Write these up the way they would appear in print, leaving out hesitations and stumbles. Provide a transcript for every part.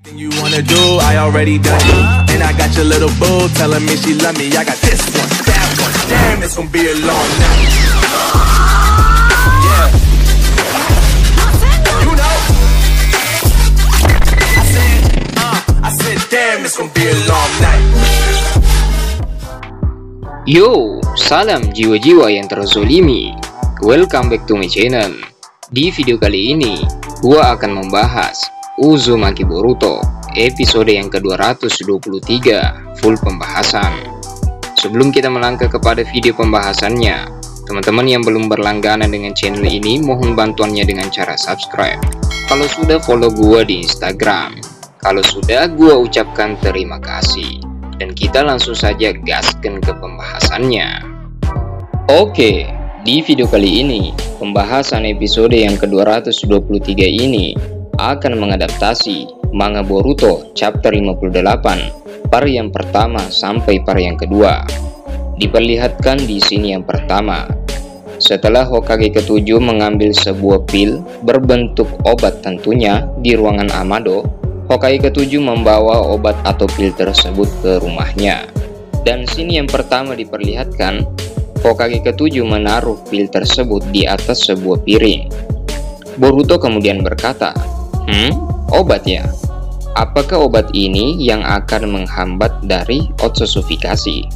You wanna do, I already done it. And I got your little boo telling me she love me. I got this one, that one. Damn, it's gonna be a long night. Yeah. You know. I said, damn, it's gonna be a long night. Yo, salam jiwa-jiwa yang terzolimi. Welcome back to my channel. Di video kali ini, gua akan membahas Uzumaki Boruto episode yang ke-223 full pembahasan. Sebelum kita melangkah kepada video pembahasannya, teman-teman yang belum berlangganan dengan channel ini mohon bantuannya dengan cara subscribe. Kalau sudah follow gua di Instagram, kalau sudah gua ucapkan terima kasih. Dan kita langsung saja gaskan ke pembahasannya. Oke, di video kali ini pembahasan episode yang ke-223 ini akan mengadaptasi manga Boruto chapter 58 par yang pertama sampai par yang kedua. Diperlihatkan di sini yang pertama, setelah Hokage ke-7 mengambil sebuah pil berbentuk obat tentunya di ruangan Amado, Hokage ke-7 membawa obat atau pil tersebut ke rumahnya. Dan sini yang pertama diperlihatkan Hokage ke-7 menaruh pil tersebut di atas sebuah piring. Boruto kemudian berkata, obat ya? Apakah obat ini yang akan menghambat dari otsusufikasi?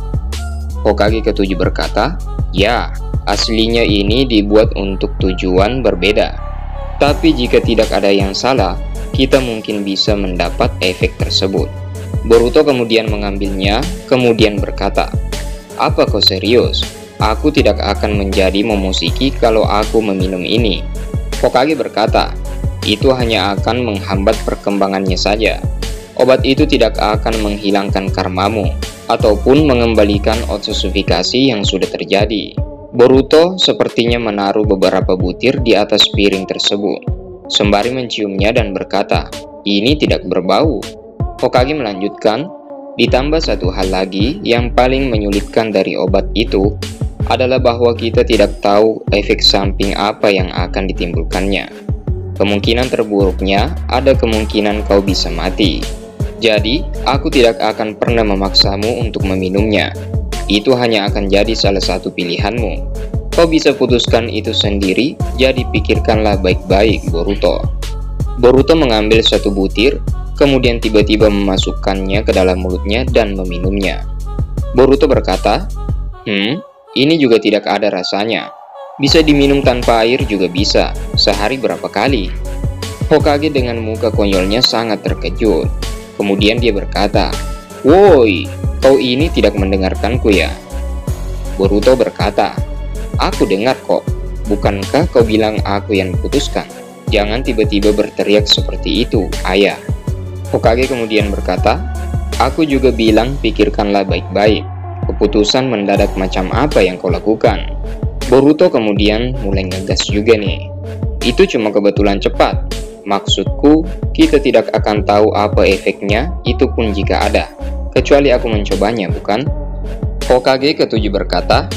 Hokage ke-7 berkata, ya, aslinya ini dibuat untuk tujuan berbeda. Tapi jika tidak ada yang salah, kita mungkin bisa mendapat efek tersebut. Boruto kemudian mengambilnya, kemudian berkata, apa kau serius? Aku tidak akan menjadi memusiki kalau aku meminum ini. Hokage berkata, itu hanya akan menghambat perkembangannya saja. Obat itu tidak akan menghilangkan karmamu, ataupun mengembalikan otsusufikasi yang sudah terjadi. Boruto sepertinya menaruh beberapa butir di atas piring tersebut, sembari menciumnya dan berkata, ini tidak berbau. Hokage melanjutkan, ditambah satu hal lagi yang paling menyulitkan dari obat itu adalah bahwa kita tidak tahu efek samping apa yang akan ditimbulkannya. Kemungkinan terburuknya ada kemungkinan kau bisa mati. Jadi, aku tidak akan pernah memaksamu untuk meminumnya. Itu hanya akan jadi salah satu pilihanmu. Kau bisa putuskan itu sendiri, jadi pikirkanlah baik-baik, Boruto. Boruto mengambil satu butir, kemudian tiba-tiba memasukkannya ke dalam mulutnya dan meminumnya. Boruto berkata, ini juga tidak ada rasanya. Bisa diminum tanpa air juga bisa, sehari berapa kali? Hokage dengan muka konyolnya sangat terkejut. Kemudian dia berkata, woi, kau ini tidak mendengarkanku ya? Boruto berkata, aku dengar kok, bukankah kau bilang aku yang putuskan? Jangan tiba-tiba berteriak seperti itu, ayah. Hokage kemudian berkata, aku juga bilang pikirkanlah baik-baik. Keputusan mendadak macam apa yang kau lakukan? Boruto kemudian mulai ngegas juga nih. Itu cuma kebetulan cepat. Maksudku, kita tidak akan tahu apa efeknya, itu pun jika ada. Kecuali aku mencobanya, bukan? Hokage ke-7 berkata,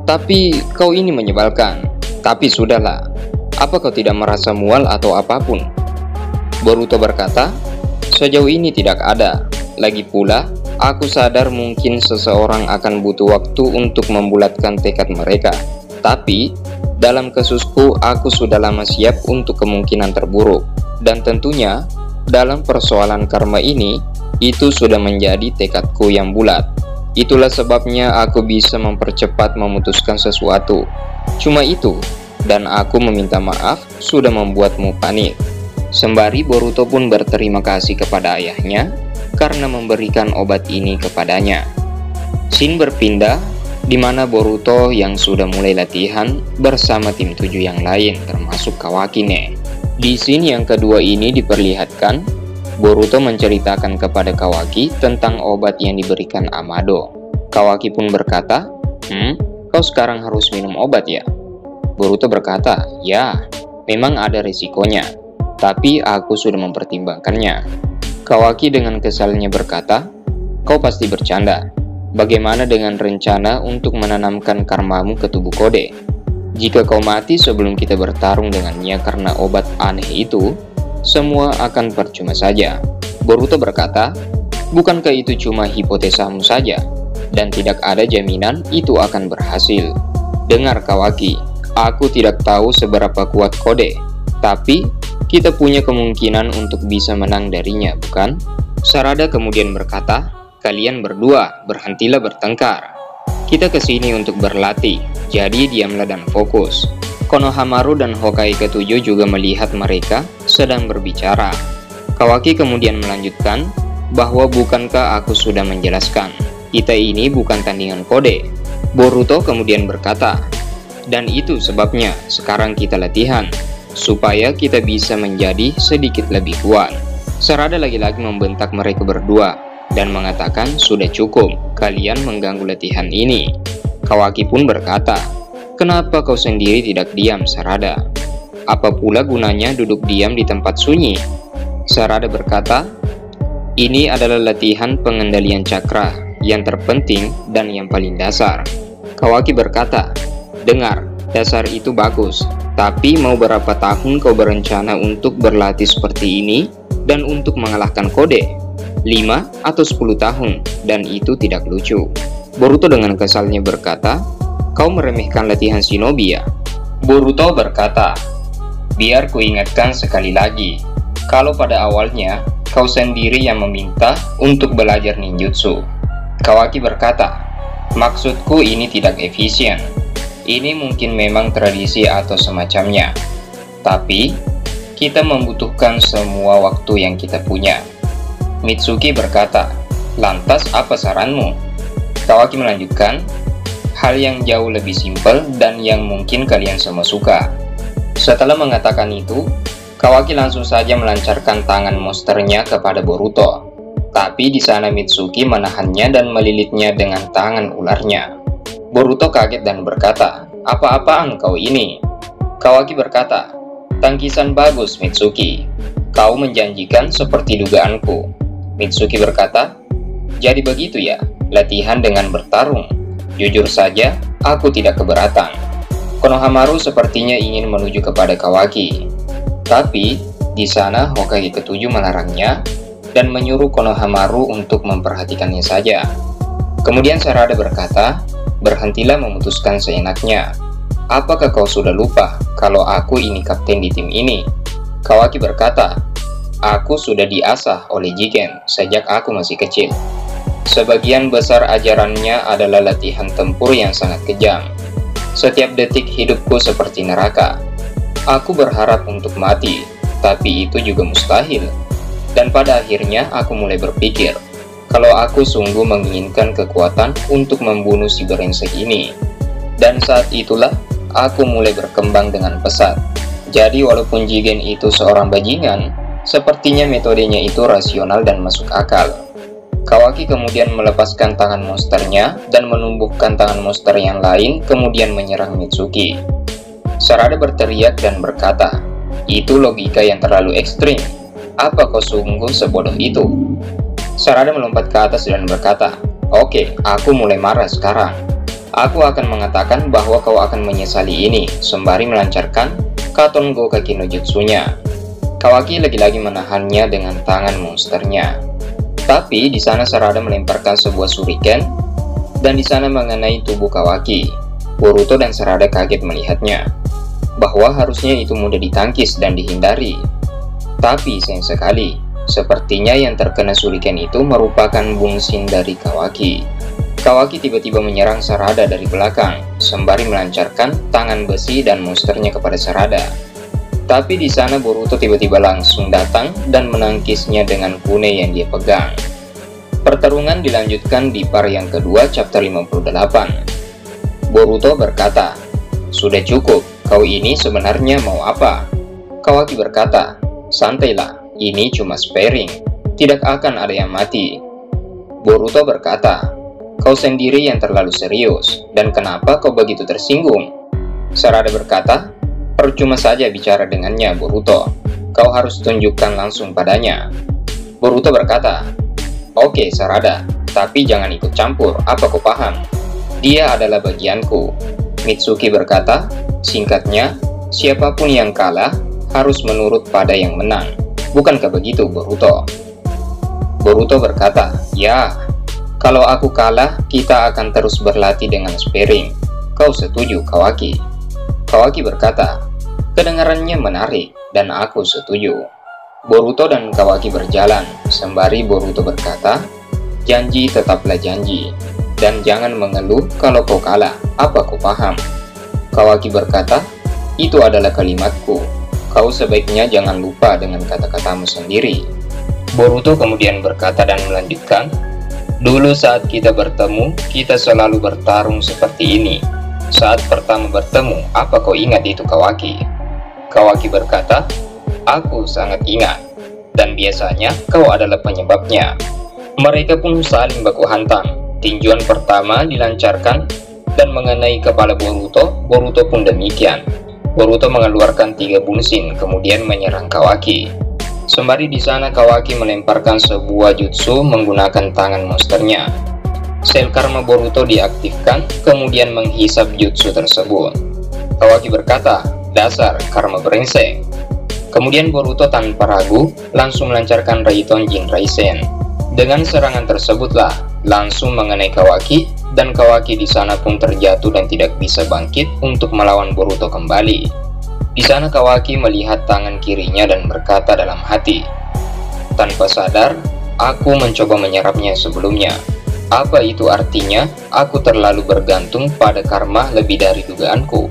tapi kau ini menyebalkan. Tapi sudahlah, apa kau tidak merasa mual atau apapun? Boruto berkata, sejauh ini tidak ada. Lagi pula, aku sadar mungkin seseorang akan butuh waktu untuk membulatkan tekad mereka. Tapi, dalam kasusku aku sudah lama siap untuk kemungkinan terburuk. Dan tentunya, dalam persoalan karma ini, itu sudah menjadi tekadku yang bulat. Itulah sebabnya aku bisa mempercepat memutuskan sesuatu. Cuma itu, dan aku meminta maaf sudah membuatmu panik. Sembari Boruto pun berterima kasih kepada ayahnya karena memberikan obat ini kepadanya. Scene berpindah di mana Boruto yang sudah mulai latihan bersama tim 7 yang lain termasuk Kawakine. Di scene yang kedua ini diperlihatkan Boruto menceritakan kepada Kawaki tentang obat yang diberikan Amado. Kawaki pun berkata, kau sekarang harus minum obat ya? Boruto berkata, ya, memang ada risikonya, tapi aku sudah mempertimbangkannya. Kawaki dengan kesalnya berkata, kau pasti bercanda. Bagaimana dengan rencana untuk menanamkan karmamu ke tubuh Kode? Jika kau mati sebelum kita bertarung dengannya karena obat aneh itu, semua akan percuma saja. Boruto berkata, "Bukankah itu cuma hipotesamu saja? Dan tidak ada jaminan itu akan berhasil. Dengar Kawaki, aku tidak tahu seberapa kuat kode, tapi kita punya kemungkinan untuk bisa menang darinya, bukan?" Sarada kemudian berkata, "Kalian berdua, berhentilah bertengkar. Kita kesini untuk berlatih, jadi diamlah dan fokus." Konohamaru dan Hokage ke-7 juga melihat mereka sedang berbicara. Kawaki kemudian melanjutkan, bahwa bukankah aku sudah menjelaskan, kita ini bukan tandingan kode. Boruto kemudian berkata, dan itu sebabnya sekarang kita latihan, supaya kita bisa menjadi sedikit lebih kuat. Sarada lagi-lagi membentak mereka berdua, dan mengatakan sudah cukup, kalian mengganggu latihan ini. Kawaki pun berkata, kenapa kau sendiri tidak diam, Sarada? Apa pula gunanya duduk diam di tempat sunyi? Sarada berkata, ini adalah latihan pengendalian cakra yang terpenting dan yang paling dasar. Kawaki berkata, dengar, dasar itu bagus, tapi mau berapa tahun kau berencana untuk berlatih seperti ini dan untuk mengalahkan kode? 5 atau 10 tahun, dan itu tidak lucu. Boruto dengan kesalnya berkata, kau meremehkan latihan shinobi ya? Boruto berkata, biar kuingatkan sekali lagi, kalau pada awalnya kau sendiri yang meminta untuk belajar ninjutsu. Kawaki berkata, maksudku ini tidak efisien. Ini mungkin memang tradisi atau semacamnya. Tapi, kita membutuhkan semua waktu yang kita punya. Mitsuki berkata, lantas apa saranmu? Kawaki melanjutkan, hal yang jauh lebih simpel dan yang mungkin kalian semua suka. Setelah mengatakan itu, Kawaki langsung saja melancarkan tangan monsternya kepada Boruto. Tapi di sana Mitsuki menahannya dan melilitnya dengan tangan ularnya. Boruto kaget dan berkata, apa-apaan kau ini? Kawaki berkata, tangkisan bagus Mitsuki. Kau menjanjikan seperti dugaanku. Mitsuki berkata, jadi begitu ya, latihan dengan bertarung. Jujur saja, aku tidak keberatan. Konohamaru sepertinya ingin menuju kepada Kawaki. Tapi, di sana Hokage ke-7 melarangnya dan menyuruh Konohamaru untuk memperhatikannya saja. Kemudian Sarada berkata, berhentilah memutuskan seenaknya. Apakah kau sudah lupa kalau aku ini kapten di tim ini? Kawaki berkata, aku sudah diasah oleh Jigen sejak aku masih kecil. Sebagian besar ajarannya adalah latihan tempur yang sangat kejam. Setiap detik hidupku seperti neraka. Aku berharap untuk mati, tapi itu juga mustahil. Dan pada akhirnya aku mulai berpikir, kalau aku sungguh menginginkan kekuatan untuk membunuh si brengsek ini. Dan saat itulah, aku mulai berkembang dengan pesat. Jadi walaupun Jigen itu seorang bajingan, sepertinya metodenya itu rasional dan masuk akal. Kawaki kemudian melepaskan tangan monsternya dan menumbuhkan tangan monster yang lain, kemudian menyerang Mitsuki. Sarada berteriak dan berkata, itu logika yang terlalu ekstrim. Apa kau sungguh sebodoh itu? Sarada melompat ke atas dan berkata, oke, aku mulai marah sekarang. Aku akan mengatakan bahwa kau akan menyesali ini, sembari melancarkan Katon Gokaki no Jutsunya. Kawaki lagi-lagi menahannya dengan tangan monsternya. Tapi di sana Sarada melemparkan sebuah shuriken dan di sana mengenai tubuh Kawaki. Boruto dan Sarada kaget melihatnya, bahwa harusnya itu mudah ditangkis dan dihindari. Tapi sayang sekali, sepertinya yang terkena shuriken itu merupakan bungsin dari Kawaki. Kawaki tiba-tiba menyerang Sarada dari belakang, sembari melancarkan tangan besi dan monsternya kepada Sarada. Tapi di sana Boruto tiba-tiba langsung datang dan menangkisnya dengan kune yang dia pegang. Pertarungan dilanjutkan di par yang kedua chapter 58. Boruto berkata, sudah cukup, kau ini sebenarnya mau apa? Kawaki berkata, santailah, ini cuma sparring, tidak akan ada yang mati. Boruto berkata, kau sendiri yang terlalu serius, dan kenapa kau begitu tersinggung? Sarada berkata, percuma saja bicara dengannya Boruto, kau harus tunjukkan langsung padanya. Boruto berkata, oke Sarada, tapi jangan ikut campur, apa kau paham? Dia adalah bagianku. Mitsuki berkata, singkatnya, siapapun yang kalah harus menurut pada yang menang. Bukankah begitu Boruto? Boruto berkata, "Ya, kalau aku kalah, kita akan terus berlatih dengan sparring. Kau setuju, Kawaki?" Kawaki berkata, "Kedengarannya menarik, dan aku setuju." Boruto dan Kawaki berjalan, sembari Boruto berkata, "Janji tetaplah janji, dan jangan mengeluh kalau kau kalah, apa kau paham?" Kawaki berkata, "Itu adalah kalimatku. Kau sebaiknya jangan lupa dengan kata-katamu sendiri." Boruto kemudian berkata dan melanjutkan, "Dulu saat kita bertemu, kita selalu bertarung seperti ini. Saat pertama bertemu, apa kau ingat itu, Kawaki?" Kawaki berkata, "Aku sangat ingat, dan biasanya kau adalah penyebabnya." Mereka pun saling baku hantam. Tinjuan pertama dilancarkan dan mengenai kepala Boruto. Boruto pun demikian. Boruto mengeluarkan 3 bunsin, kemudian menyerang Kawaki. Sembari di sana, Kawaki melemparkan sebuah jutsu menggunakan tangan monsternya. Sel karma Boruto diaktifkan, kemudian menghisap jutsu tersebut. Kawaki berkata, "Dasar karma brengsek." Kemudian Boruto tanpa ragu langsung melancarkan Raiton Jin Raisen. Dengan serangan tersebutlah langsung mengenai Kawaki, dan Kawaki di sana pun terjatuh dan tidak bisa bangkit untuk melawan Boruto kembali. Di sana Kawaki melihat tangan kirinya dan berkata dalam hati, "Tanpa sadar, aku mencoba menyerapnya sebelumnya. Apa itu artinya? Aku terlalu bergantung pada karma lebih dari dugaanku."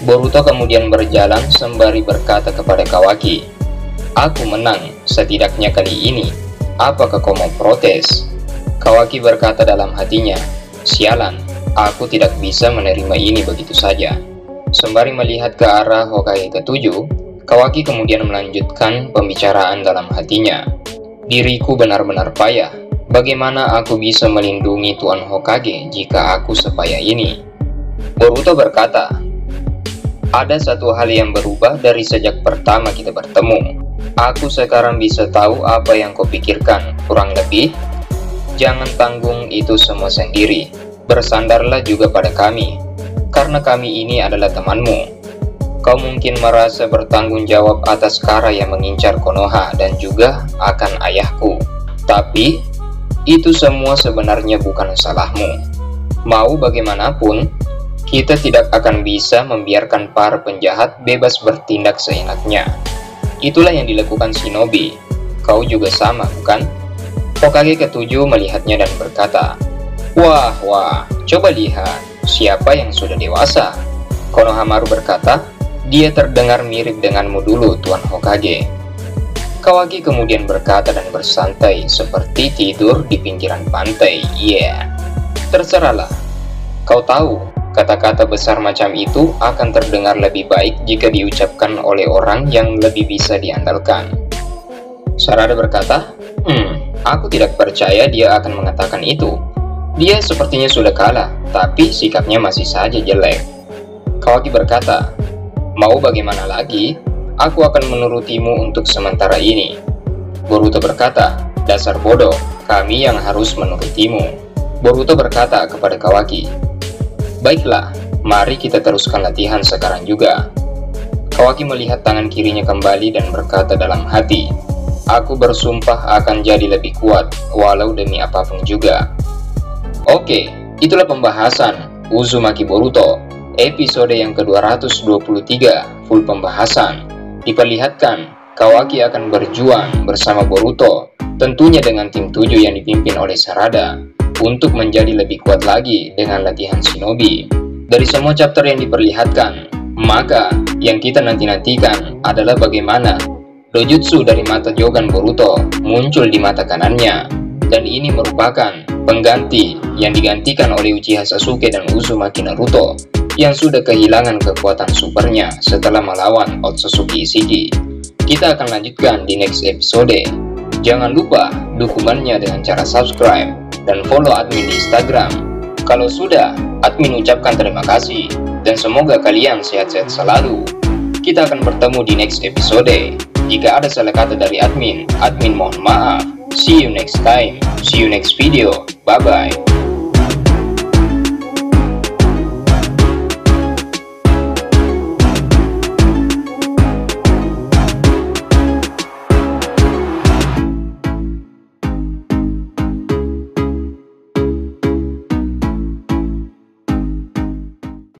Boruto kemudian berjalan sembari berkata kepada Kawaki, "Aku menang, setidaknya kali ini. Apakah kau mau protes?" Kawaki berkata dalam hatinya, "Sialan, aku tidak bisa menerima ini begitu saja." Sembari melihat ke arah Hokage ke-7, Kawaki kemudian melanjutkan pembicaraan dalam hatinya. "Diriku benar-benar payah. Bagaimana aku bisa melindungi Tuan Hokage jika aku sepayah ini?" Boruto berkata, "Ada satu hal yang berubah dari sejak pertama kita bertemu. Aku sekarang bisa tahu apa yang kau pikirkan, kurang lebih. Jangan tanggung itu semua sendiri. Bersandarlah juga pada kami, karena kami ini adalah temanmu. Kau mungkin merasa bertanggung jawab atas Kara yang mengincar Konoha dan juga akan ayahku. Tapi, itu semua sebenarnya bukan salahmu. Mau bagaimanapun, kita tidak akan bisa membiarkan para penjahat bebas bertindak seenaknya. Itulah yang dilakukan shinobi. Kau juga sama, bukan?" Hokage ke-7 melihatnya dan berkata, Wah, coba lihat, siapa yang sudah dewasa?" Konohamaru berkata, "Dia terdengar mirip denganmu dulu, Tuan Hokage." Kawaki kemudian berkata dan bersantai seperti tidur di pinggiran pantai. Terserahlah. Kau tahu, kata-kata besar macam itu akan terdengar lebih baik jika diucapkan oleh orang yang lebih bisa diandalkan. Sarada berkata, Aku tidak percaya dia akan mengatakan itu. Dia sepertinya sudah kalah, tapi sikapnya masih saja jelek." Kawaki berkata, "Mau bagaimana lagi? Aku akan menurutimu untuk sementara ini." Boruto berkata, "Dasar bodoh, kami yang harus menurutimu." Boruto berkata kepada Kawaki, "Baiklah, mari kita teruskan latihan sekarang juga." Kawaki melihat tangan kirinya kembali dan berkata dalam hati, "Aku bersumpah akan jadi lebih kuat, walau demi apapun juga." Oke, itulah pembahasan Uzumaki Boruto, episode yang ke-223, full pembahasan. Diperlihatkan, Kawaki akan berjuang bersama Boruto, tentunya dengan tim 7 yang dipimpin oleh Sarada, untuk menjadi lebih kuat lagi dengan latihan shinobi. Dari semua chapter yang diperlihatkan, maka yang kita nanti-nantikan adalah bagaimana dojutsu dari mata Jogan Boruto muncul di mata kanannya, dan ini merupakan pengganti yang digantikan oleh Uchiha Sasuke dan Uzumaki Naruto yang sudah kehilangan kekuatan supernya setelah melawan Otsutsuki Ishiki. Kita akan lanjutkan di next episode. Jangan lupa dukungannya dengan cara subscribe dan follow admin di Instagram. Kalau sudah, admin ucapkan terima kasih dan semoga kalian sehat-sehat selalu. Kita akan bertemu di next episode. Jika ada salah kata dari admin mohon maaf. See you next time. See you next video. Bye-bye.